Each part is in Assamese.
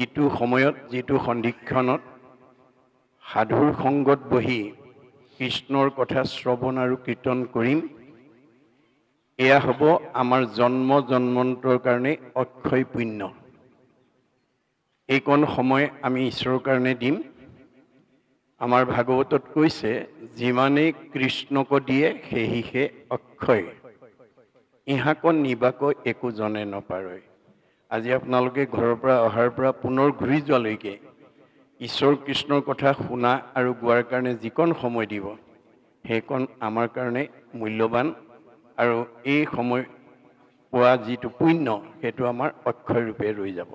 যিটো সময়ত যিটো সন্ধিক্ষণত সাধুৰ সংগত বহি কৃষ্ণৰ কথা শ্ৰৱণ আৰু কীৰ্তন কৰিম, এয়া হ'ব আমাৰ জন্ম জন্মান্তৰ কাৰণে অক্ষয় পুণ্য। এইকণ সময় আমি ঈশ্বৰৰ কাৰণে দিম। আমাৰ ভাগৱতত কৈছে, যিমানেই কৃষ্ণক দিয়ে সেহিহে অক্ষয়, ইহাকণ নিবাকৈ একো জনে নপাৰয়। আজি আপোনালোকে ঘৰৰ পৰা অহাৰ পৰা পুনৰ ঘূৰি যোৱালৈকে ঈশ্বৰ কৃষ্ণৰ কথা শুনা আৰু গোৱাৰ কাৰণে যিকণ সময় দিব, সেইকণ আমাৰ কাৰণে মূল্যৱান। আৰু এই সময় পোৱা যিটো পুণ্য, সেইটো আমাৰ অক্ষয় ৰূপে ৰৈ যাব।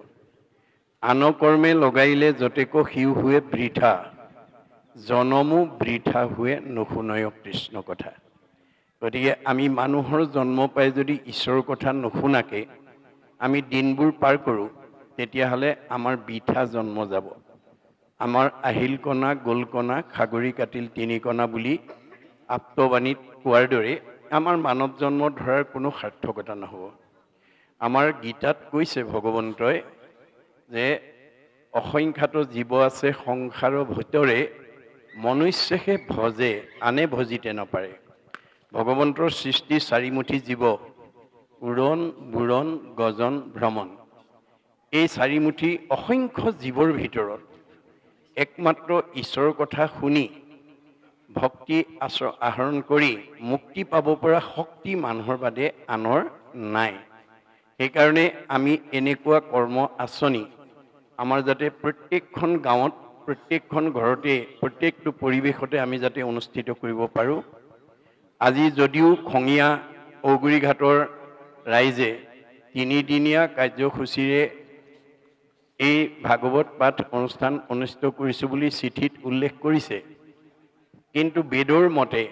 আন কৰ্মে লগাইলে যতেকো সিও हुए বৃথা, জনমো বৃথা हुए নুশুনয় কৃষ্ণ কথা। গতিকে আমি মানুহৰ জন্ম পাই যদি ঈশ্বৰৰ কথা নুশুনাকে আমি দিনবোৰ পাৰ কৰোঁ, তেতিয়াহ'লে আমাৰ বৃথা জন্ম যাব। আমাৰ আহিল কণা গ'ল কণা, খাগৰি কাটিল তিনি কণা বুলি আপ্তবাণীত কোৱাৰ দৰে আমাৰ মানৱ জন্ম ধৰাৰ কোনো সাৰ্থকতা নহ'ব। আমাৰ গীতাত কৈছে ভগৱন্তই যে অসংখ্যাত জীৱ আছে সংসাৰৰ ভিতৰে, মনুষ্যহে ভজে আনে ভজিতে নপাৰে। ভগৱন্তৰ সৃষ্টি চাৰিমুঠি জীৱ, উৰণ বুৰণ গজন ভ্ৰমণ। এই চাৰিমুঠি অসংখ্য জীৱৰ ভিতৰত একমাত্ৰ ঈশ্বৰৰ কথা শুনি ভক্তি আহৰণ কৰি মুক্তি পাব পৰা শক্তি মানুহৰ বাদে আনৰ নাই। সেইকাৰণে আমি এনেকুৱা কৰ্ম আঁচনি আমাৰ যাতে প্ৰত্যেকখন গাঁৱত, প্ৰত্যেকখন ঘৰতে, প্ৰত্যেকটো পৰিৱেশতে আমি যাতে অনুষ্ঠিত কৰিব পাৰোঁ। আজি যদিও খঙীয়া ঔগুৰিঘাটৰ ৰাইজে তিনিদিনীয়া কাৰ্যসূচীৰে এই ভাগৱত পাঠ অনুষ্ঠান অনুষ্ঠিত কৰিছোঁ বুলি চিঠিত উল্লেখ কৰিছে, কিন্তু বেদৰ মতে,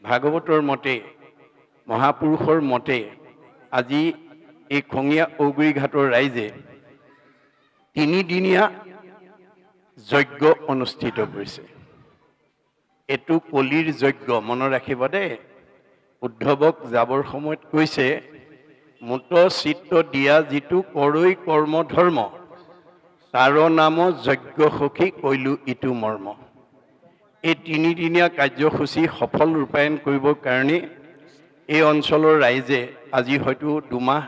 ভাগৱতৰ মতে, মহাপুৰুষৰ মতে আজি এই খঙীয়া ঔগুৰিঘাটৰ ৰাইজে তিনিদিনীয়া যজ্ঞ অনুষ্ঠিত কৰিছে। এইটো কলিৰ যজ্ঞ, মনত ৰাখিব দেই। উদ্ধৱক যাবৰ সময়ত কৈছে, মুত চিত্ত দিয়া যিটো কৰৈ কৰ্ম ধৰ্ম, তাৰ নাম যজ্ঞ সখী কৈলো ইটো মৰ্ম। এই তিনিদিনীয়া কাৰ্যসূচী সফল ৰূপায়ণ কৰিবৰ কাৰণে এই অঞ্চলৰ ৰাইজে আজি হয়তো দুমাহ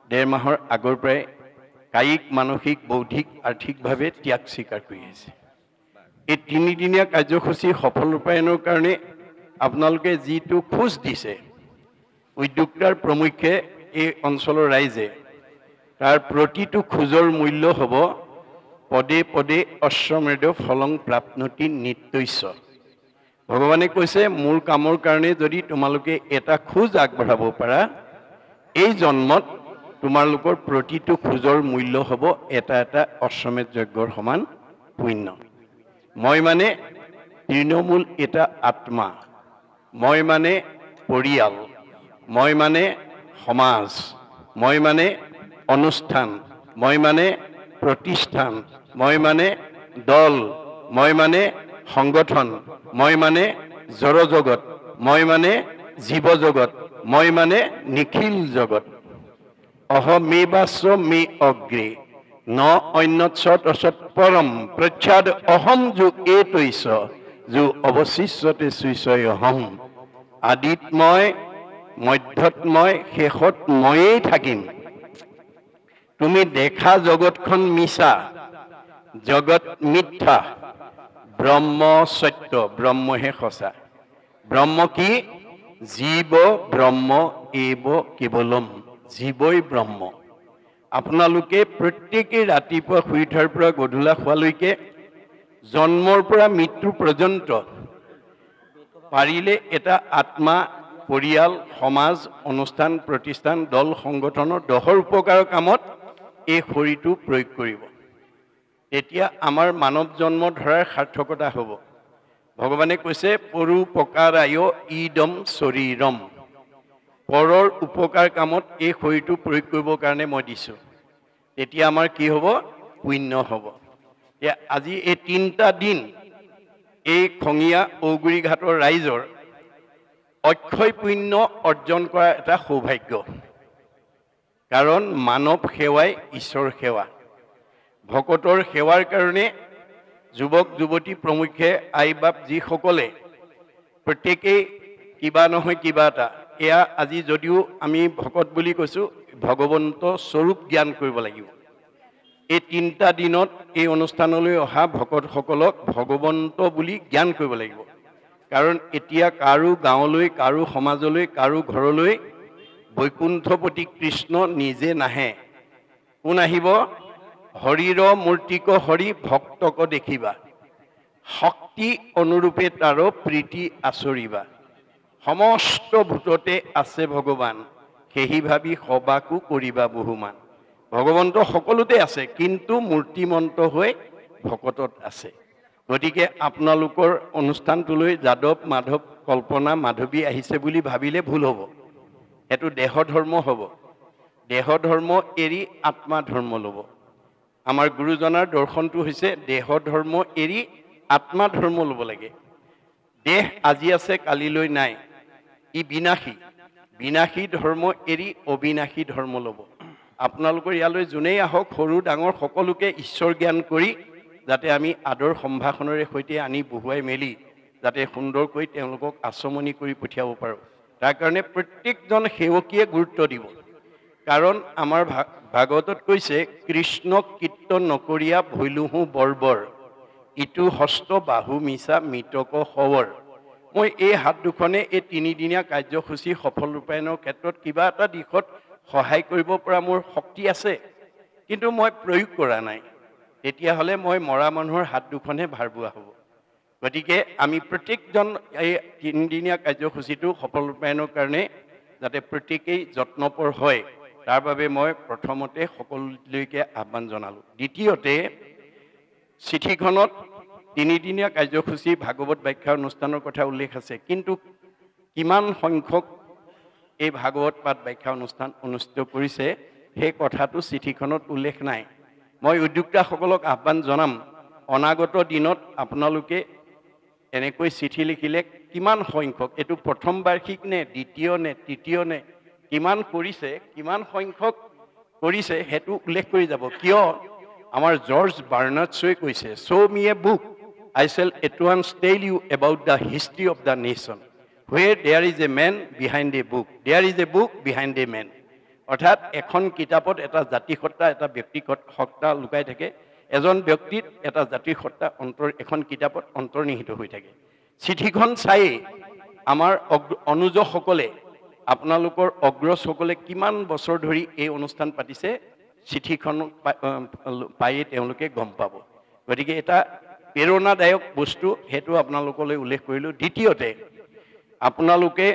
ডেৰ মাহৰ আগৰ পৰাই কায়িক মানসিক বৌদ্ধিক আৰ্থিকভাৱে ত্যাগ স্বীকাৰ কৰি আহিছে। এই তিনিদিনীয়া কাৰ্যসূচী সফল ৰূপায়ণৰ কাৰণে আপোনালোকে যিটো খোজ দিছে, উদ্যোক্তাৰ প্ৰমুখ্যে এই অঞ্চলৰ ৰাইজে, তাৰ প্ৰতিটো খোজৰ মূল্য হ'ব পদে পদে অশ্বমেধ ফলং প্ৰাপ্নতি নিত্যস্য। ভগৱানে কৈছে, মোৰ কামৰ কাৰণে যদি তোমালোকে এটা খোজ আগবঢ়াব পাৰা, এই জন্মত তোমালোকৰ প্ৰতিটো খোজৰ মূল্য হ'ব এটা এটা অশ্বমেধ যজ্ঞৰ সমান পুণ্য। মই মানে তৃণমূল এটা আত্মা, মই মানে পৰিয়াল, মই মানে সমাজ, মই মানে অনুষ্ঠান, মই মানে প্ৰতিষ্ঠান, মই মানে দল, মই মানে সংগঠন, মই মানে জড়জগত, মই মানে জীৱ জগত, মই মানে নিখিল জগত। অহমেবাস্য মে অগ্ৰে ন অন্যৎ তৎসৎ পৰম প্ৰচ্ছাদ অহম যো এইতৈছ যো অৱশিষ্যতে সুইছয় অহম। আদিত মই, মধ্যত মই, শেষত ময়েই থাকিম। তুমি দেখা জগতখন মিছা, জগত মিথ্যা, ব্ৰহ্ম সত্য, ব্ৰহ্মহে সঁচা। ব্ৰহ্ম কি? জীৱ ব্ৰহ্ম এব কেৱলম, জীৱই ব্ৰহ্ম। আপোনালোকে প্ৰত্যেকেই ৰাতিপুৱা শুই উঠাৰ পৰা গধূলা হোৱালৈকে জন্মৰ পৰা মৃত্যু পৰ্যন্ত পাৰিলে এটা আত্মা, পৰিয়াল, সমাজ, অনুষ্ঠান, প্ৰতিষ্ঠান, দল, সংগঠনৰ দহৰ উপকাৰৰ কামত এই শৰীৰটো প্ৰয়োগ কৰিব। তেতিয়া আমাৰ মানৱ জন্ম ধৰাৰ সাৰ্থকতা হ'ব। ভগৱানে কৈছে, পৰোপকাৰায় ইদম শৰীৰম। পৰৰ উপকাৰ কামত এই শৰীৰটো প্ৰয়োগ কৰিবৰ কাৰণে মই দিছোঁ। তেতিয়া আমাৰ কি হ'ব? পুণ্য হ'ব। আজি এই 3টা দিন এই খঙীয়া ঔগুৰিঘাটৰ ৰাইজৰ অক্ষয় পুণ্য অৰ্জন কৰা এটা সৌভাগ্য। কাৰণ মানৱ সেৱাই ঈশ্বৰ সেৱা। ভকতৰ সেৱাৰ কাৰণে যুৱক যুৱতী প্ৰমুখ্যে আই বাপ যিসকলে প্ৰত্যেকেই কিবা নহয় কিবা এটা, এয়া আজি যদিও আমি ভকত বুলি কৈছোঁ, ভগৱন্ত স্বৰূপ জ্ঞান কৰিব লাগিব। এই 3টা দিনত এই অনুষ্ঠানলৈ অহা ভকতসকলক ভগৱন্ত বুলি জ্ঞান কৰিব লাগিব। কাৰণ এতিয়া কাৰো গাঁৱলৈ, কাৰো সমাজলৈ, কাৰো ঘৰলৈ বৈকুণ্ঠপতি কৃষ্ণ নিজে নাহে। কোন আহিব? হৰিৰ মূৰ্তিক হৰি ভক্তক দেখিবা, শক্তি অনুৰূপে তাৰ প্ৰীতি আচৰিবা। সমস্ত ভূততে আছে ভগৱান, সেহি ভাবি সবাকো কৰিবা বহুমান। ভগৱন্ত সকলোতে আছে, কিন্তু মূৰ্তিমন্ত হৈ ভকতত আছে। গতিকে আপোনালোকৰ অনুষ্ঠানটোলৈ যাদৱ, মাধৱ, কল্পনা, মাধৱী আহিছে বুলি ভাবিলে ভুল হ'ব। সেইটো দেহ ধৰ্ম হ'ব। দেহ ধৰ্ম এৰি আত্মা ধৰ্ম ল'ব। আমাৰ গুৰুজনাৰ দৰ্শনটো হৈছে দেহ ধৰ্ম এৰি আত্মা ধৰ্ম ল'ব লাগে। দেহ আজি আছে, কালিলৈ নাই, ই বিনাশী। বিনাশী ধৰ্ম এৰি অবিনাশী ধৰ্ম ল'ব। আপোনালোকৰ ইয়ালৈ যোনেই আহক, সৰু ডাঙৰ সকলোকে ঈশ্বৰ জ্ঞান কৰি যাতে আমি আদৰ সম্ভাষণেৰে সৈতে আনি বহুৱাই মেলি যাতে সুন্দৰকৈ তেওঁলোকক আচমনি কৰি পঠিয়াব পাৰোঁ, তাৰ কাৰণে প্ৰত্যেকজন সেৱকীয়ে গুৰুত্ব দিব। কাৰণ আমাৰ ভাগৱতত কৈছে, কৃষ্ণক কীৰ্তন নকৰিয়া ভৈলুহু বৰ্বৰ, ইটো হস্ত বাহু মিছা মৃতক সৱৰ। মই এই হাত দুখনে এই 3দিনীয়া কাৰ্যসূচী সফল ৰূপায়ণৰ ক্ষেত্ৰত কিবা এটা দিশত সহায় কৰিব পৰা মোৰ শক্তি আছে, কিন্তু মই প্ৰয়োগ কৰা নাই। তেতিয়াহ'লে মই মৰা মানুহৰ হাত দুখনহে ভাৰ বোৱা হ'ব। গতিকে আমি প্ৰত্যেকজন এই 3দিনীয়া কাৰ্যসূচীটো সফল ৰূপায়ণৰ কাৰণে যাতে প্ৰত্যেকেই যত্নপৰ হয়, তাৰ বাবে মই প্ৰথমতে সকলোলৈকে আহ্বান জনালোঁ। দ্বিতীয়তে, চিঠিখনত 3দিনীয়া কাৰ্যসূচী ভাগৱত ব্যাখ্যা অনুষ্ঠানৰ কথা উল্লেখ আছে, কিন্তু কিমান সংখ্যক এই ভাগৱত পাঠ ব্যাখ্যা অনুষ্ঠান অনুষ্ঠিত কৰিছে সেই কথাটো চিঠিখনত উল্লেখ নাই। মই উদ্যোক্তাসকলক আহ্বান জনাম, অনাগত দিনত আপোনালোকে এনেকৈ চিঠি লিখিলে কিমান সংখ্যক, এইটো প্ৰথম বাৰ্ষিক নে, দ্বিতীয় নে, তৃতীয় নে, কিমান কৰিছে, কিমান সংখ্যক কৰিছে সেইটো উল্লেখ কৰি যাব। কিয়? আমাৰ জৰ্জ বাৰ্নাৰ্ডছই কৈছে, show me a book, I shall at once tell you about the history of the nation. Where there is a man behind a book, there is a book behind a man. অৰ্থাৎ এখন কিতাপত এটা জাতি সত্তা, এটা ব্যক্তি সত্তা লুকাই থাকে। এজন ব্যক্তিত এটা জাতিৰ সত্তা এখন কিতাপত অন্তৰ্নিহিত হৈ থাকে। চিঠিখন চাই আমাৰ অনুজসকলে, আপোনালোকৰ অগ্ৰজসকলে কিমান বছৰ ধৰি এই অনুষ্ঠান পাতিছে চিঠিখন পায়ে তেওঁলোকে গম পাব। গতিকে এটা প্ৰেৰণাদায়ক বস্তু, সেইটো আপোনালোকলৈ উল্লেখ কৰিলোঁ। দ্বিতীয়তে, আপোনালোকে,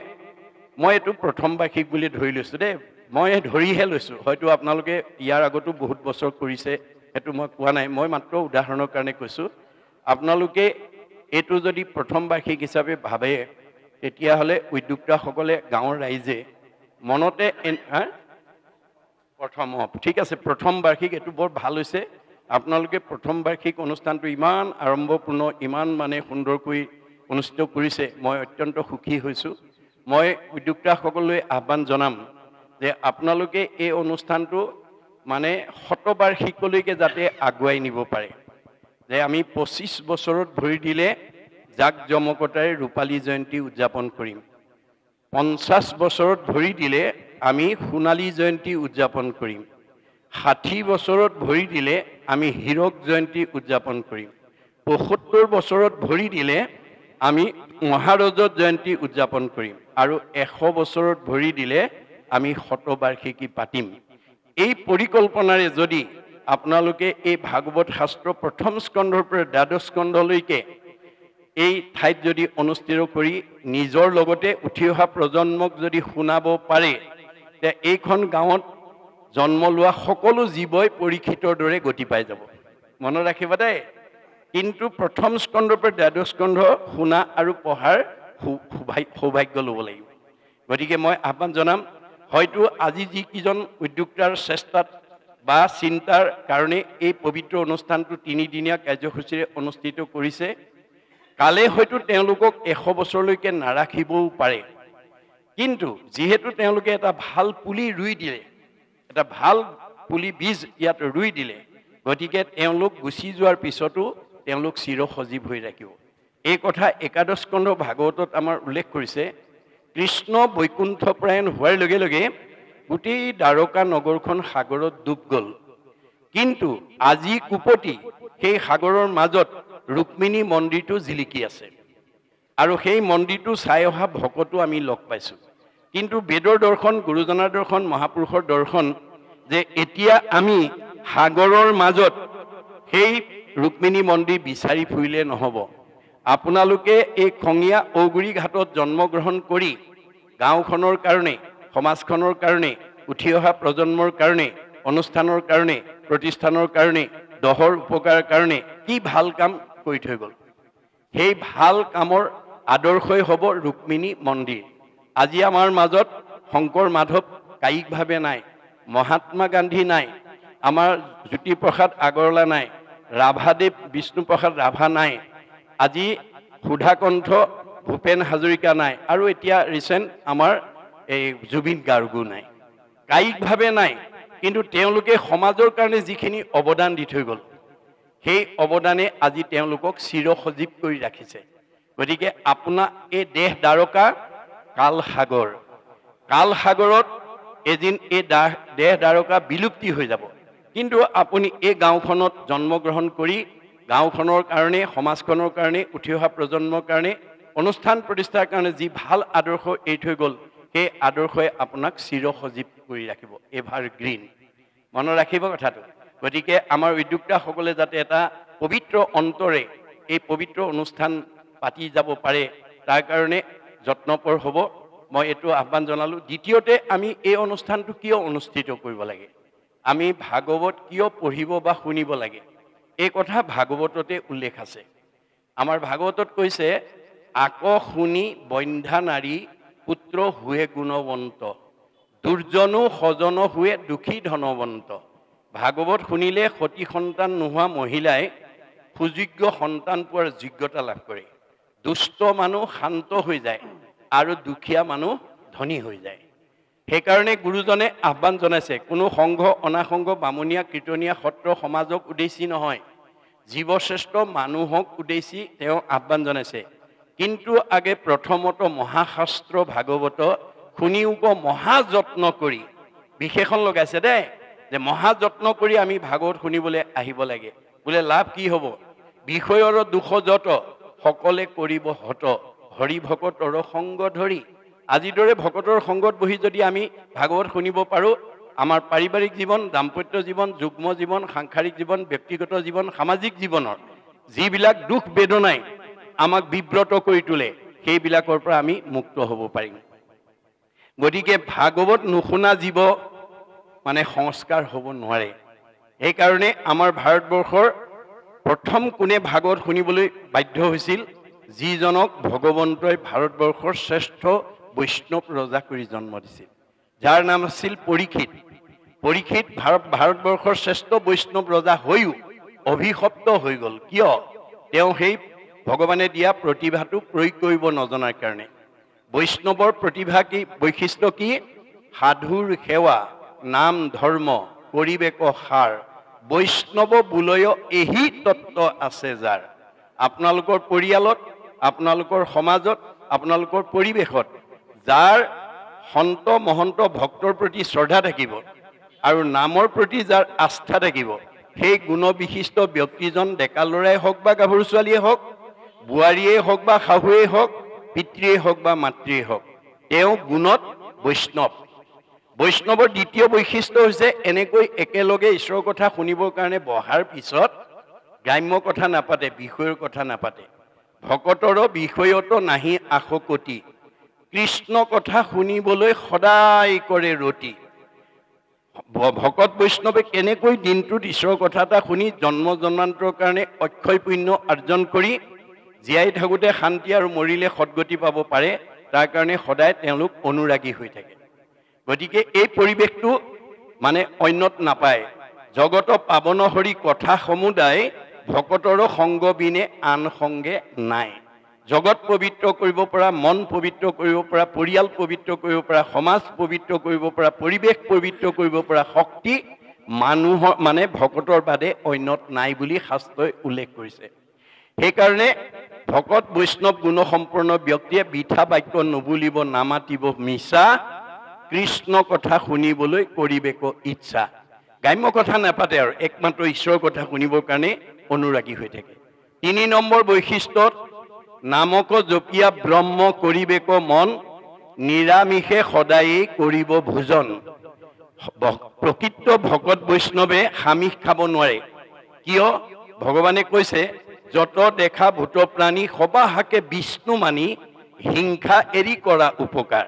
মই এইটো প্ৰথম বাৰ্ষিক বুলি ধৰি লৈছোঁ দেই, মই ধৰিহে লৈছোঁ, হয়তো আপোনালোকে ইয়াৰ আগতো বহুত বছৰ কৰিছে, সেইটো মই কোৱা নাই, মই মাত্ৰ উদাহৰণৰ কাৰণে কৈছোঁ। আপোনালোকে এইটো যদি প্ৰথম বাৰ্ষিক হিচাপে ভাবে, তেতিয়াহ'লে উদ্যোক্তাসকলে, গাঁৱৰ ৰাইজে মনতে প্ৰথম, ঠিক আছে, প্ৰথম বাৰ্ষিক, এইটো বৰ ভাল হৈছে। আপোনালোকে প্ৰথম বাৰ্ষিক অনুষ্ঠানটো ইমান আড়ম্বৰপূৰ্ণ, ইমান মানে সুন্দৰকৈ অনুষ্ঠিত কৰিছে, মই অত্যন্ত সুখী হৈছোঁ। মই উদ্যোক্তাসকললৈ আহ্বান জনাম যে আপোনালোকে এই অনুষ্ঠানটো মানে শতবাৰ্ষিকলৈকে যাতে আগুৱাই নিব পাৰে, যে আমি 25 বছৰত ভৰি দিলে জাক জমকতাৰে ৰূপালী জয়ন্তী উদযাপন কৰিম, 50 বছৰত ভৰি দিলে আমি সোণালী জয়ন্তী উদযাপন কৰিম, 60 বছৰত ভৰি দিলে আমি হীৰক জয়ন্তী উদযাপন কৰিম, 75 বছৰত ভৰি দিলে আমি মহাৰজত জয়ন্তী উদযাপন কৰিম, আৰু 100 বছৰত ভৰি দিলে আমি শতবাৰ্ষিকী পাতিম। এই পৰিকল্পনাৰে যদি আপোনালোকে এই ভাগৱত শাস্ত্ৰ প্ৰথম স্কন্ধৰ পৰা দ্বাদশ স্কন্ধলৈকে এই ঠাইত যদি অনুষ্ঠিত কৰি নিজৰ লগতে উঠি অহা প্ৰজন্মক যদি শুনাব পাৰে, তে এইখন গাঁৱত জন্ম লোৱা সকলো জীৱই পৰীক্ষিতৰ দৰে গতি পাই যাব। মনত ৰাখিবা দেই। কিন্তু প্ৰথম স্কন্ধৰ পৰা দ্বাদশ স্কন্ধ শুনা আৰু পঢ়াৰ সৌভাগ্য ল'ব লাগিব। গতিকে মই আহ্বান জনাম, হয়তো আজি যিকেইজন উদ্যোক্তাৰ চেষ্টাত বা চিন্তাৰ কাৰণে এই পবিত্ৰ অনুষ্ঠানটো 3দিনীয়া কাৰ্যসূচীৰে অনুষ্ঠিত কৰিছে, কালে হয়তো তেওঁলোকক 100 বছৰলৈকে নাৰাখিবও পাৰে। কিন্তু যিহেতু তেওঁলোকে এটা ভাল পুলি ৰুই দিলে, এটা ভাল পুলি বীজ ইয়াত ৰুই দিলে, গতিকে তেওঁলোক গুচি যোৱাৰ পিছতো তেওঁলোক চিৰ সজীৱ হৈ ৰাখিব। এই কথা একাদশ স্কন্ধ ভাগৱতত আমাৰ উল্লেখ কৰিছে। কৃষ্ণ বৈকুণ্ঠপ্ৰায়ণ হোৱাৰ লগে লগে গোটেই দ্বাৰকা নগৰখন সাগৰত ডুব গ'ল। কিন্তু আজি কুপতি সেই সাগৰৰ মাজত ৰুক্মিণী মন্দিৰটো জিলিকি আছে, আৰু সেই মন্দিৰটো চাই অহা ভকতো আমি লগ পাইছোঁ। কিন্তু বেদৰ দৰ্শন, গুৰুজনাৰ দৰ্শন, মহাপুৰুষৰ দৰ্শন যে এতিয়া আমি সাগৰৰ মাজত সেই ৰুক্মিণী মন্দিৰ বিচাৰি ফুৰিলে নহ'ব। আপোনালোকে এই খঙীয়া ঔগুৰি ঘাটত জন্মগ্ৰহণ কৰি গাঁওখনৰ কাৰণে, সমাজখনৰ কাৰণে, উঠি অহা প্ৰজন্মৰ কাৰণে, অনুষ্ঠানৰ কাৰণে, প্ৰতিষ্ঠানৰ কাৰণে, দহৰ উপকাৰৰ কাৰণে কি ভাল কাম কৰি থৈ গ'ল। সেই ভাল কামৰ আদৰ্শই হ'ব ৰুক্মিণী মন্দিৰ। আজি আমাৰ মাজত শংকৰ মাধৱ কায়িকভাৱে নাই, মহাত্মা গান্ধী নাই, আমাৰ জ্যোতিপ্ৰসাদ আগৰৱালা নাই, ৰাভাদেৱ বিষ্ণুপ্ৰসাদ ৰাভা নাই, আজি সুধাকণ্ঠ ভূপেন হাজৰিকা নাই, আৰু এতিয়া ৰিচেণ্ট আমাৰ এই জুবিন গাৰ্গো নাই। কায়িকভাৱে নাই, কিন্তু তেওঁলোকে সমাজৰ কাৰণে যিখিনি অৱদান দি থৈ গ'ল, সেই অৱদানে আজি তেওঁলোকক চিৰ সজীৱ কৰি ৰাখিছে। গতিকে আপোনাৰ এই দেহ দ্বাৰকা কাল সাগৰ, কাল সাগৰত এদিন এই দেহ দ্বাৰকা বিলুপ্তি হৈ যাব। কিন্তু আপুনি এই গাঁওখনত জন্মগ্ৰহণ কৰি গাঁওখনৰ কাৰণে, সমাজখনৰ কাৰণে, উঠি অহা প্ৰজন্মৰ কাৰণে, অনুষ্ঠান প্ৰতিষ্ঠাৰ কাৰণে যি ভাল আদৰ্শ এৰি থৈ গ'ল, সেই আদৰ্শই আপোনাক চিৰ সজীৱ কৰি ৰাখিব, এভাৰ গ্ৰীণ। মনত ৰাখিব কথাটো। গতিকে আমাৰ উদ্যোক্তাসকলে যাতে এটা পবিত্ৰ অন্তৰে এই পবিত্ৰ অনুষ্ঠান পাতি যাব পাৰে, তাৰ কাৰণে যত্নপৰ হ'ব, মই এইটো আহ্বান জনালোঁ। দ্বিতীয়তে, আমি এই অনুষ্ঠানটো কিয় অনুষ্ঠিত কৰিব লাগে, আমি ভাগৱত কিয় পঢ়িব বা শুনিব লাগে, এই কথা ভাগৱততে উল্লেখ আছে। আমাৰ ভাগৱতত কৈছে, আক শুনি বন্ধ্যা নাৰী পুত্ৰ হুৱে গুণৱন্ত, দুৰ্জনো সজন হুৱে দুখী ধনৱন্ত। ভাগৱত শুনিলে সতী সন্তান নোহোৱা মহিলাই সুযোগ্য সন্তান পোৱাৰ যোগ্যতা লাভ কৰে। দুষ্ট মানুহ শান্ত হৈ যায় আৰু দুখীয়া মানুহ ধনী হৈ যায়। সেইকাৰণে গুৰুজনে আহ্বান জনাইছে, কোনো সংঘ, অনাসংঘ, বামুণীয়া, কীৰ্তনীয়া, সত্ৰ সমাজক উদ্দেশ্যি নহয়, জীৱশ্ৰেষ্ঠ মানুহক উদ্দেশ্যি তেওঁ আহ্বান জনাইছে। কিন্তু আগে প্ৰথমত মহাশাস্ত্ৰ ভাগৱত শুনিওক মহাযত্ন কৰি, বিশেষণ লগাইছে দেই, যে মহাযত্ন কৰি আমি ভাগৱত শুনিবলৈ আহিব লাগে। বোলে লাভ কি হ'ব, বিষয়ৰ দুখ যত সকলে কৰিব হত, হৰি ভকতৰ সংগ ধৰি। আজিৰ দৰে ভকতৰ সংগত বহি যদি আমি ভাগৱত শুনিব পাৰোঁ, আমাৰ পাৰিবাৰিক জীৱন, দাম্পত্য জীৱন, যুগ্ম জীৱন, সাংসাৰিক জীৱন, ব্যক্তিগত জীৱন, সামাজিক জীৱনৰ যিবিলাক দুখ বেদনাই আমাক বিব্ৰত কৰি তোলে, সেইবিলাকৰ পৰা আমি মুক্ত হ'ব পাৰিম। গতিকে ভাগৱত নুশুনা জীৱ মানে সংস্কাৰ হ'ব নোৱাৰে। সেইকাৰণে আমাৰ ভাৰতবৰ্ষৰ প্ৰথম কোনে ভাগৱত শুনিবলৈ বাধ্য হৈছিল, যিজনক ভগৱন্তই ভাৰতবৰ্ষৰ শ্ৰেষ্ঠ বৈষ্ণৱ ৰজা কৰি জন্ম দিছিল, যাৰ নাম আছিল পৰীক্ষিত। পৰীক্ষিত ভাৰতবৰ্ষৰ শ্ৰেষ্ঠ বৈষ্ণৱ ৰজা হৈও অভিশপ্ত হৈ গ'ল। কিয়? তেওঁ সেই ভগৱানে দিয়া প্ৰতিভাটো প্ৰয়োগ কৰিব নজনাৰ কাৰণে। বৈষ্ণৱৰ প্ৰতিভা কি, বৈশিষ্ট্য কি? সাধুৰ সেৱা, নাম ধৰ্ম কৰিবেক সাৰ, বৈষ্ণৱ বোলয় এহি তত্ত্ব আছে যাৰ। আপোনালোকৰ পৰিয়ালত, আপোনালোকৰ সমাজত, আপোনালোকৰ পৰিৱেশত যাৰ সন্ত মহন্ত ভক্তৰ প্ৰতি শ্ৰদ্ধা থাকিব আৰু নামৰ প্ৰতি যাৰ আস্থা থাকিব, সেই গুণবিশিষ্ট ব্যক্তিজন ডেকা ল'ৰাই হওক বা গাভৰু ছোৱালীয়ে হওক, বোৱাৰীয়ে হওক বা শাহুৱেই হওক, পিতৃয়ে হওক বা মাতৃয়ে হওক, তেওঁ গুণত বৈষ্ণৱ। বৈষ্ণৱৰ দ্বিতীয় বৈশিষ্ট্য হৈছে, এনেকৈ একেলগে ঈশ্বৰৰ কথা শুনিবৰ কাৰণে বহাৰ পিছত গ্ৰাম্য কথা নাপাতে, বিষয়ৰ কথা নাপাতে। ভকতৰ বিষয়ত নাহি আশকতি, কৃষ্ণ কথা শুনিবলৈ সদায় কৰে ৰতি। ভকত বৈষ্ণৱে কেনেকৈ দিনটোত ঈশ্বৰৰ কথা এটা শুনি জন্ম জন্মান্তৰ কাৰণে অক্ষয় পুণ্য অৰ্জন কৰি জীয়াই থাকোঁতে শান্তি আৰু মৰিলে সদগতি পাব পাৰে, তাৰ কাৰণে সদায় তেওঁলোক অনুৰাগী হৈ থাকে। গতিকে এই পৰিৱেশটো মানে অন্যত নাপায়। জগত পাৱন হৰি কথা সমুদায়, ভকতৰ সংগ বিনে আন সংগে নাই। জগত পবিত্ৰ কৰিব পৰা, মন পবিত্ৰ কৰিব পৰা, পৰিয়াল পবিত্ৰ কৰিব পৰা, সমাজ পবিত্ৰ কৰিব পৰা, পৰিৱেশ পবিত্ৰ কৰিব পৰা শক্তি মানুহৰ মানে ভকতৰ বাদে অন্যত নাই বুলি শাস্ত্ৰই উল্লেখ কৰিছে। সেইকাৰণে ভকত বৈষ্ণৱ গুণসম্পন্ন ব্যক্তিয়ে বৃথা বাক্য নুবুলিব, নামাতিব মিছা, কৃষ্ণ কথা শুনিবলৈ কৰিবেক ইচ্ছা। গ্ৰাম্য কথা নাপাতে আৰু একমাত্ৰ ঈশ্বৰৰ কথা শুনিবৰ কাৰণে অনুৰাগী হৈ থাকে। ৩ নম্বৰ বৈশিষ্ট্যত নামক জপিয়া ব্ৰহ্ম কৰিবেক মন, নিৰামিষে সদায়েই কৰিব ভোজন। প্ৰকৃত ভকত বৈষ্ণৱে সামিষ খাব নোৱাৰে। কিয়? ভগৱানে কৈছে, যত দেখা ভূত প্ৰাণী সবাহাকে বিষ্ণু মানি, হিংসা এৰি কৰা উপকাৰ।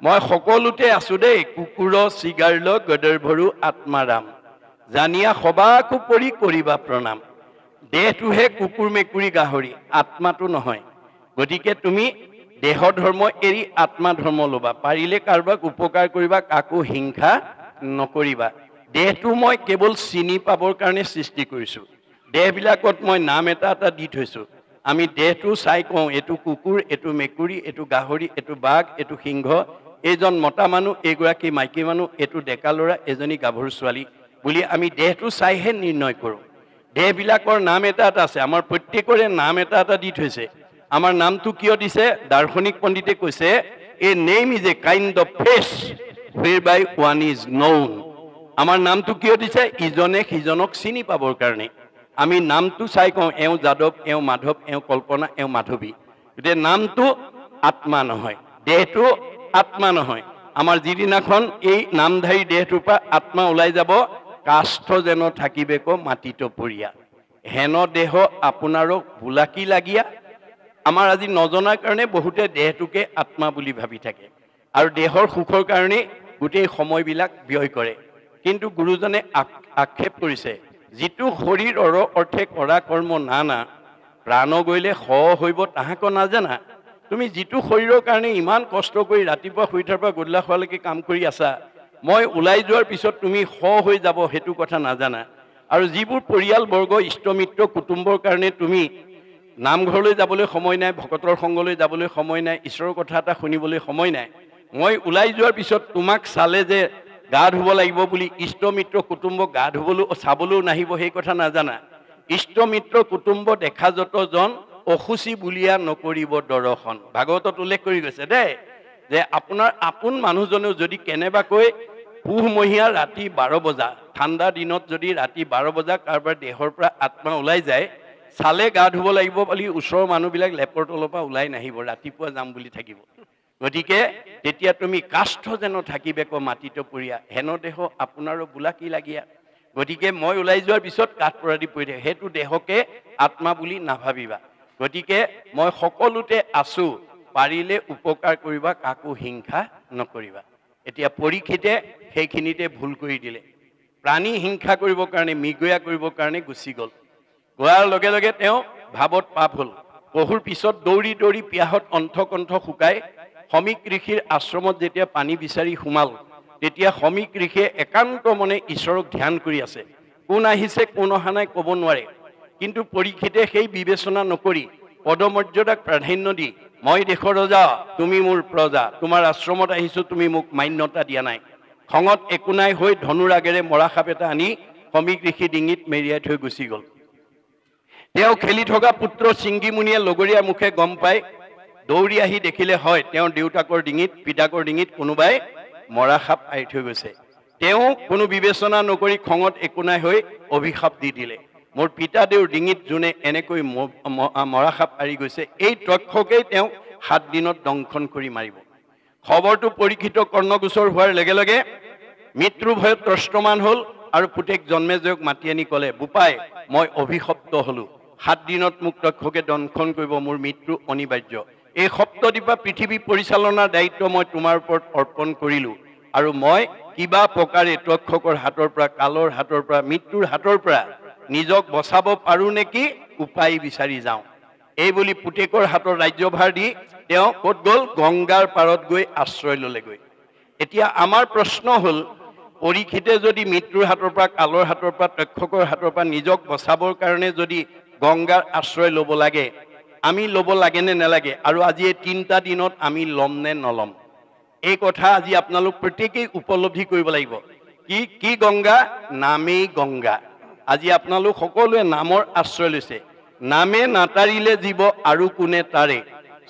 মই সকলোতে আছো দেই, কুকুৰ চিগাৰ্ল গদৰ্ভৰু আত্মাৰাম, জানিয়া সবাকো পৰি কৰিবা প্ৰণাম। দেহটোহে কুকুৰ মেকুৰী গাহৰি, আত্মাটো নহয়। গতিকে তুমি দেহ ধৰ্ম এৰি আত্মা ধৰ্ম ল'বা। পাৰিলে কাৰোবাক উপকাৰ কৰিবা, কাকো হিংসা নকৰিবা। দেহটো মই কেৱল চিনি পাবৰ কাৰণে সৃষ্টি কৰিছো। দেহবিলাকত মই নাম এটা এটা দি থৈছো। আমি দেহটো চাই কওঁ, এইটো কুকুৰ, এইটো মেকুৰী, এইটো গাহৰি, এইটো বাঘ, এইটো সিংহ, এইজন মতা মানুহ, এইগৰাকী মাইকী মানুহ, এইটো ডেকা ল'ৰা, এজনী গাভৰু ছোৱালী বুলি আমি দেহটো চাইহে নিৰ্ণয় কৰোঁ। দেহবিলাকৰ নাম এটা এটা আছে। আমাৰ প্ৰত্যেকৰে নাম এটা এটা দি থৈছে। আমাৰ নামটো কিয় দিছে? দাৰ্শনিক পণ্ডিতে কৈছে, a name is a kind of face whereby one is known. আমাৰ নামটো কিয় দিছে? ইজনে সিজনক চিনি পাবৰ কাৰণে। আমি নামটো চাই কওঁ, এওঁ যাদৱ, এওঁ মাধৱ, এওঁ কল্পনা, এওঁ মাধৱী। গতিকে নামটো আত্মা নহয়, দেহটো আত্মা নহয়। আমাৰ যিদিনাখন এই নামধাৰী দেহটোৰ পৰা আত্মা ওলাই যাব, কাষ্ঠ যেন থাকিবেক মাটিত পৰিয়া, হেন দেহ আপোনাৰো বোলাকি লাগীয়া। আমাৰ আজি নজনাৰ কাৰণে বহুতে দেহটোকে আত্মা বুলি ভাবি থাকে আৰু দেহৰ সুখৰ কাৰণে গোটেই সময়বিলাক ব্যয় কৰে। কিন্তু গুৰুজনে আক্ষেপ কৰিছে, যিটো শৰীৰৰ অৰ্থে কৰা কৰ্ম নানা, প্ৰাণ গ'লে স হৈব তাহাক নাজানা। তুমি যিটো শৰীৰৰ কাৰণে ইমান কষ্ট কৰি ৰাতিপুৱা শুই উঠাৰ পৰা গধূলা হোৱালৈকে কাম কৰি আছা, মই ওলাই যোৱাৰ পিছত তুমি স হৈ যাব সেইটো কথা নাজানা। আৰু যিবোৰ পৰিয়ালবৰ্গ, ইষ্টমিত্ৰ, কুটুম্বৰ কাৰণে তুমি নামঘৰলৈ যাবলৈ সময় নাই, ভকতৰ সংগলৈ যাবলৈ সময় নাই, ঈশ্বৰৰ কথা এটা শুনিবলৈ সময় নাই, মই ওলাই যোৱাৰ পিছত তোমাক চালে যে গা ধুব লাগিব বুলি ইষ্টমিত্ৰ কুটুম্বক গা ধুবলৈও চাবলৈও নাহিব, সেই কথা নাজানা। ইষ্টমিত্ৰ কুটুম্ব দেখা যতজন, অসুচি বুলিয়া নকৰিব দৰ্শন। ভাগৱতত উল্লেখ কৰি গৈছে দেই, যে আপোনাৰ আপোন মানুহজনেও যদি কেনেবাকৈ পুহমহীয়া ৰাতি 12 বজা, ঠাণ্ডা দিনত যদি ৰাতি 12 বজা কাৰোবাৰ দেহৰ পৰা আত্মা ওলাই যায়, চালে গা ধুব লাগিব বুলি ওচৰৰ মানুহবিলাক লেপৰ তলৰ পৰা ওলাই নাহিব, ৰাতিপুৱা যাম বুলি থাকিব। গতিকে তেতিয়া তুমি কাষ্ঠ যেন থাকিবেক মাটিত পৰিয়া, হেন দেহ আপোনাৰো বোলাকি লাগীয়া। গতিকে মই ওলাই যোৱাৰ পিছত কাঠ পৰা দি পৰি থাকে, সেইটো দেহকে আত্মা বুলি নাভাবিবা। গতিকে মই সকলোতে আছো, পাৰিলে উপকাৰ কৰিবা, কাকো হিংসা নকৰিবা। এতিয়া পৰীক্ষিতে সেইখিনিতে ভুল কৰি দিলে। প্ৰাণী হিংসা কৰিবৰ কাৰণে, মৃগয়া কৰিবৰ কাৰণে গুচি গ'ল। গোৱাৰ লগে লগে তেওঁ ভাৱত পাপ হ'ল। পহুৰ পিছত দৌৰি দৌৰি পিয়াহত অন্থকণ্ঠ শুকাই সমীক ঋষিৰ আশ্ৰমত যেতিয়া পানী বিচাৰি সোমাল, তেতিয়া সমীক ঋষিয়ে একান্ত মনে ঈশ্বৰক ধ্যান কৰি আছে। কোন আহিছে কোন অহা নাই ক'ব নোৱাৰে। কিন্তু পৰীক্ষিতে সেই বিবেচনা নকৰি পদমৰ্যাদাক প্ৰাধান্য দি, মই দেশৰ ৰজা, তুমি মোৰ প্ৰজা, তোমাৰ আশ্ৰমত আহিছো, তুমি মোক মান্যতা দিয়া নাই। খঙত একো নাই হৈ ধনুৰাগেৰে মৰা সাপ এটা আনি সমীক ঋষি ডিঙিত মেৰিয়াই থৈ গুচি গ'ল। তেওঁ খেলি থকা পুত্ৰ চিংগিমুনিয়ে লগৰীয়াৰ মুখে গম পাই দৌৰি আহি দেখিলে, হয় তেওঁৰ দেউতাকৰ ডিঙিত, পিতাকৰ ডিঙিত কোনোবাই মৰা সাপ আঁৰি থৈ গৈছে। তেওঁ কোনো বিবেচনা নকৰি খঙত একো নাই হৈ অভিশাপ দি দিলে, মোৰ পিতা দেউৰ ডিঙিত যোনে এনেকৈ মৰা সাপ আঁৰি গৈছে, এই তক্ষকেই তেওঁ 7 দিনত দংশন কৰি মাৰিব। খবৰটো পৰীক্ষিত কৰ্ণগোচৰ হোৱাৰ লগে লগে মৃত্যু ভয়ত ত্ৰস্তমান হ'ল আৰু পুতেক জন্মেজয়ক মাতি আনি ক'লে, বোপাই মই অভিশপ্ত হলো, 7 দিনত মোক তক্ষকে দংশন কৰিব, মোৰ মৃত্যু অনিবাৰ্য। এই সপ্তদ্বীপা পৃথিৱী পৰিচালনাৰ দায়িত্ব মই তোমাৰ ওপৰত অৰ্পণ কৰিলো, আৰু মই কিবা প্ৰকাৰে তক্ষকৰ হাতৰ পৰা, কালৰ হাতৰ পৰা, মৃত্যুৰ হাতৰ পৰা নিজক বচাব পাৰো নেকি উপায় বিচাৰি যাওঁ। এই বুলি পুতেকৰ হাতৰ ৰাজ্যভাৰ দি তেওঁ ক'ত গ'ল? গংগাৰ পাৰত গৈ আশ্ৰয় ল'লেগৈ। এতিয়া আমাৰ প্ৰশ্ন হ'ল, পৰীক্ষিতে যদি মৃত্যুৰ হাতৰ পৰা, কালৰ হাতৰ পৰা, তক্ষকৰ হাতৰ পৰা নিজক বচাবৰ কাৰণে যদি গংগাৰ আশ্ৰয় ল'ব লাগে, আমি ল'ব লাগে নে নালাগে? আৰু আজি এই 3টা দিনত আমি ল'ম নে নল'ম? এই কথা আজি আপোনালোক প্ৰত্যেকেই উপলব্ধি কৰিব লাগিব। কি কি গংগা? নামেই গংগা। আজি আপোনালোক সকলোৱে নামৰ আশ্ৰয় লৈছে। নামে নাতাৰিলে জীৱ আৰু কোনে তাৰে,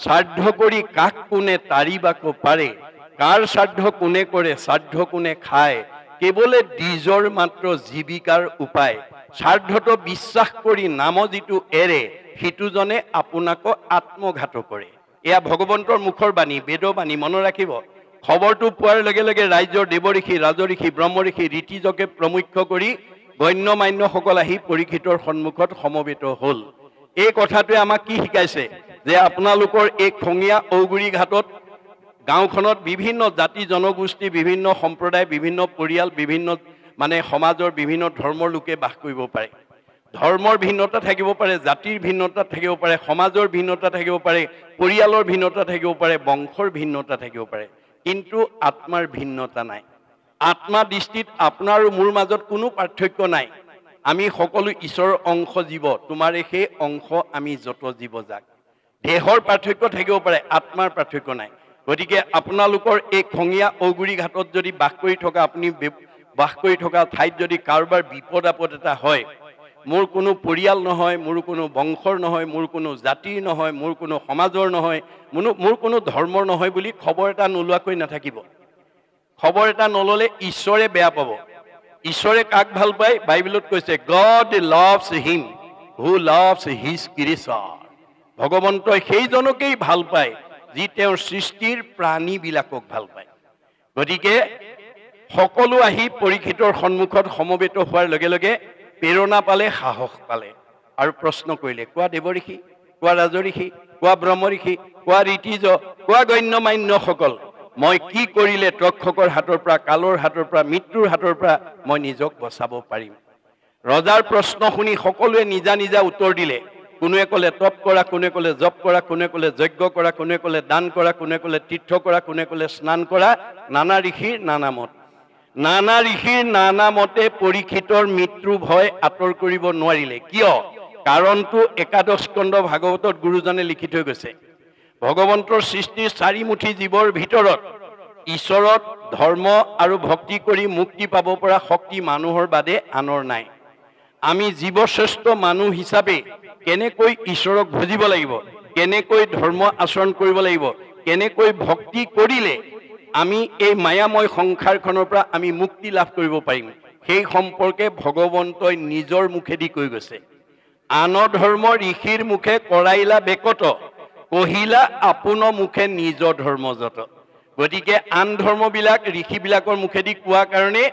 শ্ৰাদ্ধ কৰি কাক কোনে তাৰিবাক পাৰে, কাৰ শ্ৰাদ্ধ কোনে কৰে, শ্ৰাদ্ধ কোনে খায়, কেৱলে দ্বিজৰ মাত্ৰ জীৱিকাৰ উপায়, শ্ৰাদ্ধটো বিশ্বাস কৰি নাম যিটো এৰে, সিটোজনে আপোনাকো আত্মঘাত কৰে। এয়া ভগৱন্তৰ মুখৰ বাণী, বেদবাণী, মনত ৰাখিব। খবৰটো পোৱাৰ লগে লগে ৰাজ্যৰ দেৱঋষি, ৰাজঋষি, ব্ৰহ্মঋষি, ঋষিজকে প্ৰমুখ্য কৰি গণ্য মান্যসকল আহি পৰীক্ষিতৰ সন্মুখত সমবেত হ'ল। এই কথাটোৱে আমাক কি শিকাইছে? যে আপোনালোকৰ এই খঙীয়া ঔগুৰি ঘাটত গাঁওখনত বিভিন্ন জাতি জনগোষ্ঠী, বিভিন্ন সম্প্ৰদায়, বিভিন্ন পৰিয়াল, বিভিন্ন সমাজৰ বিভিন্ন ধৰ্মৰ লোকে বাস কৰিব পাৰে। ধৰ্মৰ ভিন্নতা থাকিব পাৰে, জাতিৰ ভিন্নতা থাকিব পাৰে, সমাজৰ ভিন্নতা থাকিব পাৰে, পৰিয়ালৰ ভিন্নতা থাকিব পাৰে, বংশৰ ভিন্নতা থাকিব পাৰে, কিন্তু আত্মাৰ ভিন্নতা নাই। আত্মা দৃষ্টিত আপোনাৰ আৰু মোৰ মাজত কোনো পাৰ্থক্য নাই। আমি সকলো ঈশ্বৰৰ অংশ জীৱ, তোমাৰে সেই অংশ আমি যত জীৱ যাক। দেহৰ পাৰ্থক্য থাকিব পাৰে, আত্মাৰ পাৰ্থক্য নাই। গতিকে আপোনালোকৰ এই খঙীয়া ঔগুৰি ঘাটত যদি বাস কৰি থকা, আপুনি বাস কৰি থকা ঠাইত যদি কাৰোবাৰ বিপদ আপদ এটা হয়, মোৰ কোনো পৰিয়াল নহয়, মোৰ কোনো বংশৰ নহয়, মোৰ কোনো জাতিৰ নহয়, মোৰ কোনো সমাজৰ নহয়, মোৰ কোনো ধৰ্মৰ নহয় বুলি খবৰ এটা নোলোৱাকৈ নাথাকিব। খবৰ এটা নল'লে ঈশ্বৰে বেয়া পাব। ঈশ্বৰে কাক ভাল পায়? বাইবেলত কৈছে, গড লাভছ হিম হু লাভছ হিজ ক্ৰিয়েচৰ। ভগৱন্তই সেইজনকেই ভাল পায় যি তেওঁৰ সৃষ্টিৰ প্ৰাণীবিলাকক ভাল পায়। গতিকে সকলো আহি পৰীক্ষিতৰ সন্মুখত সমবেত হোৱাৰ লগে লগে প্ৰেৰণা পালে, সাহস পালে আৰু প্ৰশ্ন কৰিলে, কোৱা দেৱঋষি, কোৱা ৰাজঋষি, কোৱা ব্ৰহ্মঋষি, কোৱা ঋষিজ, কোৱা গণ্য মান্যসকল, মই কি কৰিলে তক্ষকৰ হাতৰ পৰা, কালৰ হাতৰ পৰা, মৃত্যুৰ হাতৰ পৰা মই নিজক বচাব পাৰিম? ৰজাৰ প্ৰশ্ন শুনি সকলোৱে নিজা নিজা উত্তৰ দিলে। কোনোৱে ক'লে তপ কৰা, কোনে ক'লে জপ কৰা, কোনে ক'লে যজ্ঞ কৰা, কোনে ক'লে দান কৰা, কোনে ক'লে তীৰ্থ কৰা, কোনে ক'লে স্নান কৰা। নানা ঋষিৰ নানা মত। নানা ঋষিৰ নানা মতে পৰীক্ষিতৰ মৃত্যু ভয় আঁতৰ কৰিব নোৱাৰিলে। কিয়? কাৰণটো একাদশ স্কন্ধ ভাগৱতত গুৰুজনে লিখি থৈ গৈছে। ভগৱন্তৰ সৃষ্টিৰ চাৰিমুঠি জীৱৰ ভিতৰত ঈশ্বৰত ধৰ্ম আৰু ভক্তি কৰি মুক্তি পাব পৰা শক্তি মানুহৰ বাদে আনৰ নাই। আমি জীৱশ্ৰেষ্ঠ মানুহ হিচাপে কেনেকৈ ঈশ্বৰক ভজিব লাগিব, কেনেকৈ ধৰ্ম আচৰণ কৰিব লাগিব, কেনেকৈ ভক্তি কৰিলে আমি এই মায়াময় সংসাৰখনৰ পৰা আমি মুক্তি লাভ কৰিব পাৰিম, সেই সম্পৰ্কে ভগৱন্তই নিজৰ মুখেদি কৈ গৈছে। আন ধৰ্ম ঋষিৰ মুখে কৰাইলা বেকত, কহিলা আপোন মুখে নিজ ধৰ্ম যত। গতিকে আন ধৰ্মবিলাক ঋষিবিলাকৰ মুখেদি কোৱা কাৰণে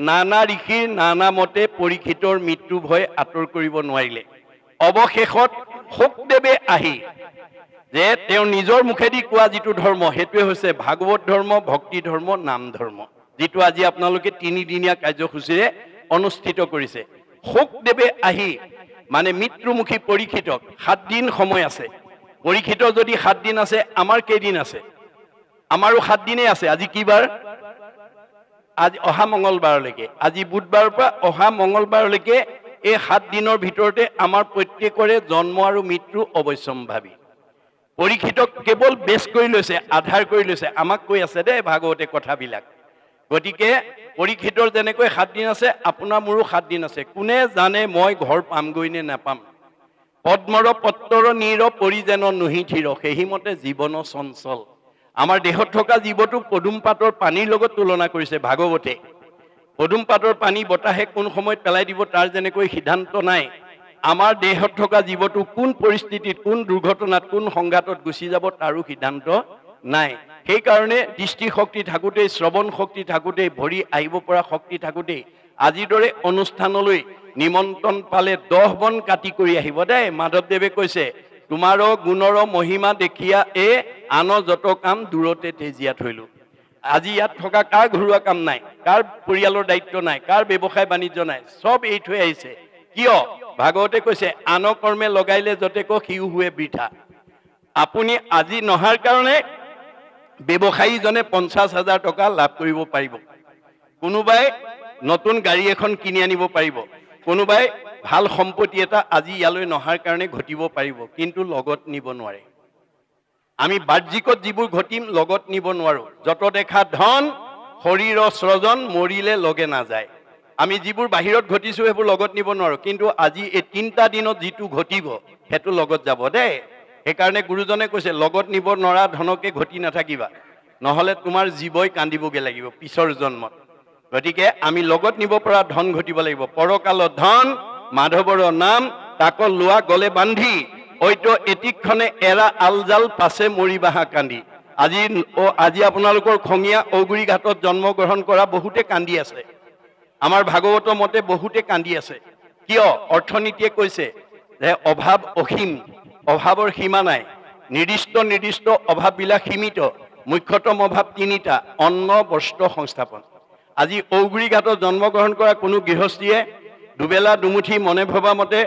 নানা ঋষিৰ নানা মতে পৰীক্ষিতৰ মৃত্যু ভয় আঁতৰ কৰিব নোৱাৰিলে। অৱশেষত শুকদেৱে আহি যে তেওঁ নিজৰ মুখেদি কোৱা যিটো ধৰ্ম, সেইটোৱে হৈছে ভাগৱত ধৰ্ম, ভক্তি ধৰ্ম, নাম ধৰ্ম, যিটো আজি আপোনালোকে তিনিদিনীয়া কাৰ্যসূচীৰে অনুষ্ঠিত কৰিছে। শুকদেৱে আহি মৃত্যুমুখী পৰীক্ষিতক 7 দিন সময় আছে। পৰীক্ষিতৰ যদি 7 দিন আছে, আমাৰ কেইদিন আছে? আমাৰো 7 দিনেই আছে। আজি কি বাৰ? আজি অহা মঙ্গলবাৰলৈকে, আজি বুধবাৰৰ পৰা অহা মঙ্গলবাৰলৈকে এই 7 দিনৰ ভিতৰতে আমাৰ প্ৰত্যেকৰে জন্ম আৰু মৃত্যু অৱশ্যম্ভাৱী। পৰীক্ষিতক কেৱল বেছ কৰি লৈছে, আধাৰ কৰি লৈছে। আমাক কৈ আছে দেই ভাগৱতে কথাবিলাক। গতিকে পৰীক্ষিতৰ যেনেকৈ 7 দিন আছে, আপোনাৰ মোৰো 7 দিন আছে। কোনে জানে মই ঘৰ পামগৈ নে নাপাম? পদ্মৰ পত্ৰৰ নীৰ পৰি যেন নুহি থিৰ, সেইমতে জীৱন চঞ্চল। আমাৰ দেহত থকা জীৱটো পদুম পাতৰ পানীৰ লগত তুলনা কৰিছে ভাগৱতে। পদুম পাতৰ পানী বতাহে কোন সময়ত পেলাই দিব তাৰ যেনেকৈ সিদ্ধান্ত নাই, আমাৰ দেহত থকা জীৱটো কোন পৰিস্থিতিত, কোন দুৰ্ঘটনাত, কোন সংঘাতত গুচি যাব তাৰো সিদ্ধান্ত নাই। সেইকাৰণে দৃষ্টি শক্তি থাকোঁতেই, শ্ৰৱণ শক্তি থাকোঁতেই, ভৰি আহিব পৰা শক্তি থাকোঁতেই আজিৰ দৰে অনুষ্ঠানলৈ নিমন্ত্ৰণ পালে 10 বন কাটি কৰি আহিব দেই। মাধৱদেৱে কৈছে, তোমাৰো গুণৰ মহিমা দেখিয়া আন যত কাম দূৰতে তেজিয়া থৈলো। আজি ইয়াত থকা কাৰ ঘৰুৱা কাম নাই, কাৰ পৰিয়ালৰ দায়িত্ব নাই, কাৰ ব্যৱসায় বাণিজ্য নাই, চব এই থৈ আহিছে। কিয়? ভাগৱতে কৈছে, আন কৰ্মে লগাইলে যতেক সিও হুৱে বৃথা। আপুনি আজি নহাৰ কাৰণে ব্যৱসায়ীজনে 50,000 টকা লাভ কৰিব পাৰিব। কোনোবাই নতুন গাড়ী এখন কিনি আনিব পাৰিব। কোনোবাই ভাল সম্পত্তি এটা আজি ইয়ালৈ নহাৰ কাৰণে ঘটিব পাৰিব, কিন্তু লগত নিব নোৱাৰে। আমি বাহ্যিকত যিবোৰ ঘটিম লগত নিব নোৱাৰো। যত দেখা ধন শৰীৰ স্ৰজন মৰিলে লগে নাযায়। আমি যিবোৰ বাহিৰত ঘটিছোঁ সেইবোৰ লগত নিব নোৱাৰোঁ, কিন্তু আজি এই 3টা দিনত যিটো ঘটিব সেইটো লগত যাব দেই। সেইকাৰণে গুৰুজনে কৈছে লগত নিব নোৱাৰা ধনকে ঘটি নাথাকিবা, নহ'লে তোমাৰ জীৱই কান্দিবগৈ লাগিব পিছৰ জন্মত। গতিকে আমি লগত নিব পৰা ধন ঘটিব লাগিব। পৰকালত ধন মাধৱৰ নাম তাক লোৱা গলে বান্ধি, ঐতো এটিক্ষণে এৰা আলজাল পাছে মৰিবাহা কান্দি। আজি আপোনালোকৰ খঙীয়া ঔগুৰি ঘাটত জন্মগ্ৰহণ কৰা বহুতে কান্দি আছে। আমাৰ ভাগৱত মতে বহুতে কান্দি আছে। কিয়? অৰ্থনীতিয়ে কৈছে যে অভাৱ অসীম, অভাৱৰ সীমা নাই। নিৰ্দিষ্ট অভাৱবিলাক সীমিত। মুখ্যতম অভাৱ 3টা: অন্ন, বস্ত্ৰ, সংস্থাপন। আজি ঔগুৰি ঘাটত জন্মগ্ৰহণ কৰা কোনো গৃহস্থীয়ে দুবেলা দুমুঠি মনে ভবা মতে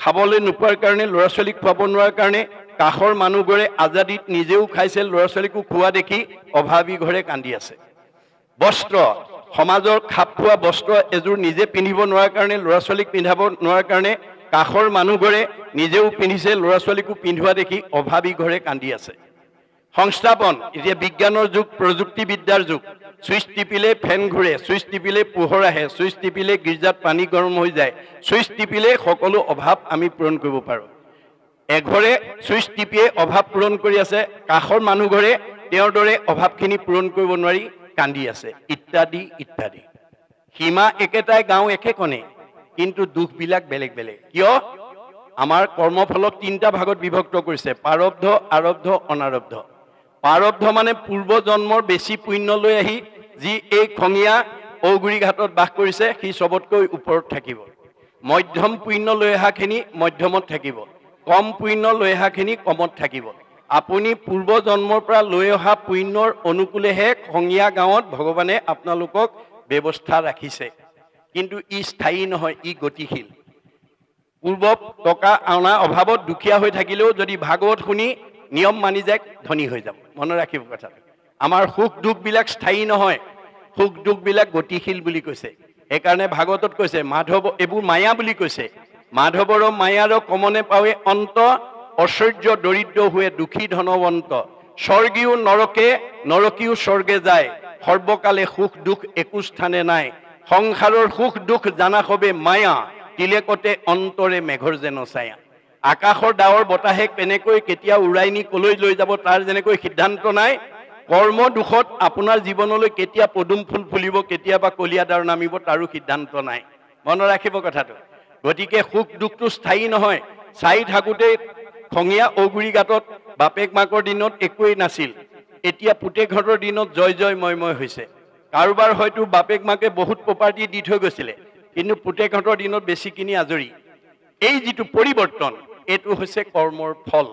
খাবলৈ নোপোৱাৰ কাৰণে, ল'ৰা ছোৱালীক খুৱাব নোৱাৰাৰ কাৰণে, কাষৰ মানুহবোৰে আজাদিত নিজেও খাইছে, ল'ৰা ছোৱালীকো খোৱা দেখি অভাৱী ঘৰে কান্দি আছে। বস্ত্ৰ, সমাজৰ খাপ খোৱা বস্ত্ৰ এযোৰ নিজে পিন্ধিব নোৱাৰাৰ কাৰণে, ল'ৰা ছোৱালীক পিন্ধাব নোৱাৰাৰ কাৰণে কাষৰ মানুহবোৰে নিজেও পিন্ধিছে, ল'ৰা ছোৱালীকো পিন্ধোৱা দেখি অভাৱী ঘৰে কান্দি আছে। সংস্থাপন, এতিয়া বিজ্ঞানৰ যুগ, প্ৰযুক্তিবিদ্যাৰ যুগ। চুইচ টিপিলে ফেন ঘূৰে, চুইচ টিপিলে পোহৰ আহে, চুইচ টিপিলে গীৰ্জাত পানী গৰম হৈ যায়, চুইচ টিপিলে সকলো অভাৱ আমি পূৰণ কৰিব পাৰোঁ। এঘৰে চুইচ টিপিয়ে অভাৱ পূৰণ কৰি আছে, কাষৰ মানুহঘৰে তেওঁৰ দৰে অভাৱখিনি পূৰণ কৰিব নোৱাৰি কান্দি আছে, ইত্যাদি ইত্যাদি। সীমা একেটাই, গাঁও একেখনে, কিন্তু দুখবিলাক বেলেগ বেলেগ। কিয়? আমাৰ কৰ্মফলক 3টা ভাগত বিভক্ত কৰিছে: প্ৰাৰব্ধ, আৰব্ধ, অনাৰব্ধ। প্ৰাৰব্ধ মানে পূৰ্ব জন্মৰ বেছি পুণ্য লৈ আহি যি এই খঙীয়া ঔগুৰি ঘাটত বাস কৰিছে সি চবতকৈ ওপৰত থাকিব। মধ্যম পুণ্য লৈ অহাখিনি মধ্যমত থাকিব, কম পুণ্য লৈ অহাখিনি কমত থাকিব। আপুনি পূৰ্ব জন্মৰ পৰা লৈ অহা পুণ্যৰ অনুকূলেহে খঙীয়া গাঁৱত ভগৱানে আপোনালোকক ব্যৱস্থা ৰাখিছে, কিন্তু ই স্থায়ী নহয়, ই গতিশীল। পূৰ্ব টকা অনা অভাৱত দুখীয়া হৈ থাকিলেও যদি ভাগৱত শুনি নিয়ম মানি যায় ধনী হৈ যাব। মনত ৰাখিব কথাটো। আমাৰ সুখ দুখবিলাক স্থায়ী নহয়, সুখ দুখবিলাক গতিশীল বুলি কৈছে। সেইকাৰণে ভাগৱতত কৈছে মাধৱ, এইবোৰ মায়া বুলি কৈছে। মাধৱৰ মায়াৰ কমনে পাৱে অন্ত, ঐশ্বৰ্য দৰিদ্ৰ हुए দুখী ধনৱন্ত। স্বৰ্গীয় নৰকে, নৰকীয় স্বৰ্গে যায়, সৰ্বকালে সুখ দুখ একো স্থানে নাই। সংসাৰৰ সুখ দুখ জানা সবে মায়া, তিলেকতে অন্তৰে মেঘৰ যেন ছায়া। আকাশৰ ডাৱৰ বতাহে কেনেকৈ কেতিয়া উৰাই নি কলৈ লৈ যাব তাৰ যেনেকৈ সিদ্ধান্ত নাই, কৰ্ম দুখত আপোনাৰ জীৱনলৈ কেতিয়া পদুম ফুল ফুলিব, কেতিয়াবা কলীয়া ডাৱৰ নামিব তাৰো সিদ্ধান্ত নাই। মনত ৰাখিব কথাটো। গতিকে সুখ দুখটো স্থায়ী নহয়। চাই থাকোঁতে খঙীয়া ঔগুৰি ঘাটত বাপেক মাকৰ দিনত একোৱেই নাছিল, এতিয়া পুতেকহঁতৰ দিনত জয় জয় ময় হৈছে। কাৰোবাৰ হয়তো বাপেক মাকে বহুত প্ৰপাৰ্টি দি থৈ গৈছিলে, কিন্তু পুতেকহঁতৰ দিনত বেছি কিনি আজৰি। এই যিটো পৰিৱৰ্তন, এইটো হৈছে কৰ্মৰ ফল।